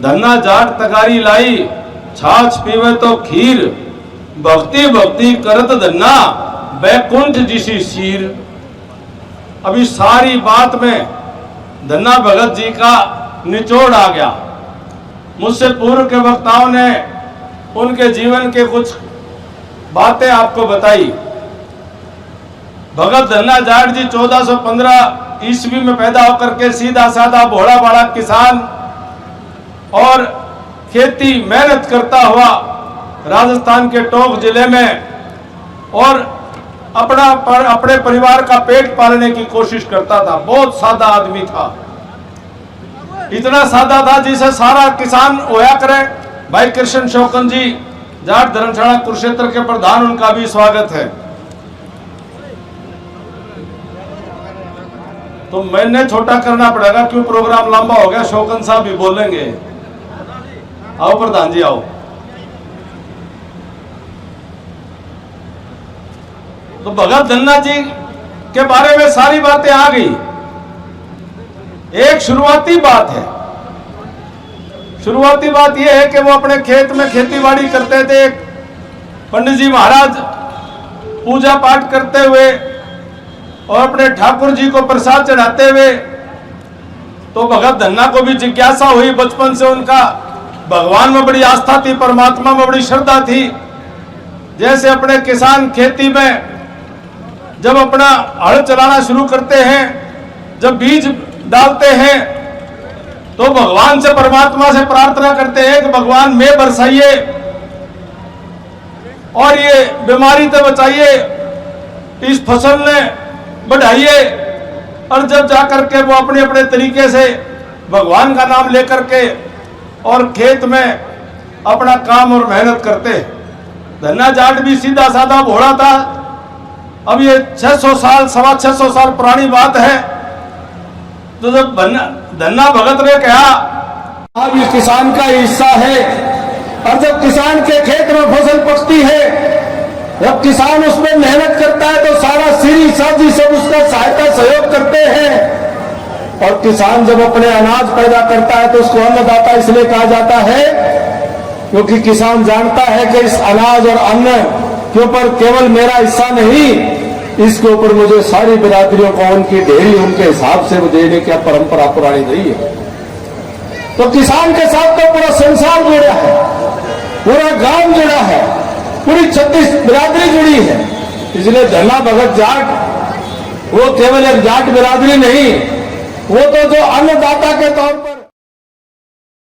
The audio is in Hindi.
धन्ना जाट तगारी लाई, छाछ पीवे तो खीर, भक्ति भक्ति करत धन्ना, बैकुंठ जिसी शीर। अभी सारी बात में धन्ना भगत जी का निचोड़ आ गया। मुझसे पूर्व के वक्ताओं ने उनके जीवन के कुछ बातें आपको बताई। भगत धन्ना जाट जी 1415 ईस्वी में पैदा होकर के सीधा साधा भोला भाला किसान और खेती मेहनत करता हुआ राजस्थान के टोंक जिले में और अपने परिवार का पेट पालने की कोशिश करता था। बहुत सादा आदमी था, इतना सादा था जिसे सारा किसान होया करे। भाई कृष्ण शौकन जी जाट धर्मशाला कुरुक्षेत्र के प्रधान, उनका भी स्वागत है। तो मैंने छोटा करना पड़ेगा क्यों, प्रोग्राम लंबा हो गया। शौकन साहब भी बोलेंगे। आओ प्रधान जी आओ। तो भगत धन्ना जी के बारे में सारी बातें आ गई। एक शुरुआती बात है। शुरुआती बात यह है कि वो अपने खेत में खेतीबाड़ी करते थे। पंडित जी महाराज पूजा पाठ करते हुए और अपने ठाकुर जी को प्रसाद चढ़ाते हुए, तो भगत धन्ना को भी जिज्ञासा हुई। बचपन से उनका भगवान में बड़ी आस्था थी, परमात्मा में बड़ी श्रद्धा थी। जैसे अपने किसान खेती में जब अपना हल चलाना शुरू करते हैं, जब बीज डालते हैं, तो भगवान से, परमात्मा से प्रार्थना करते हैं कि भगवान में बरसाइए और ये बीमारी से बचाइए, इस फसल ने बढ़ाइए। और जब जाकर के वो अपने अपने तरीके से भगवान का नाम लेकर के और खेत में अपना काम और मेहनत करते। धन्ना जाट भी सीधा साधा भोला था। अब ये 600 साल, 625 साल पुरानी बात है। तो जब धन्ना भगत ने कहा अब ये किसान का हिस्सा है, और जब किसान के खेत में फसल पकती है, जब किसान उसमें मेहनत करता है, तो सारा सीरी साजी सब उसका सहायता सहयोग करते हैं। और किसान जब अपने अनाज पैदा करता है तो उसको अन्नदाता इसलिए कहा जाता है क्योंकि किसान जानता है कि इस अनाज और अन्न के ऊपर केवल मेरा हिस्सा नहीं, इसके ऊपर मुझे सारी बिरादरियों को उनकी ढेरी उनके हिसाब से देने की परंपरा पुरानी रही है। तो किसान के साथ तो पूरा संसार जुड़ा है, पूरा गांव जुड़ा है, पूरी 36 बिरादरी जुड़ी है। इसलिए धन्ना भगत जाट वो केवल एक जाट बिरादरी नहीं, वो तो जो अन्नदाता के तौर पर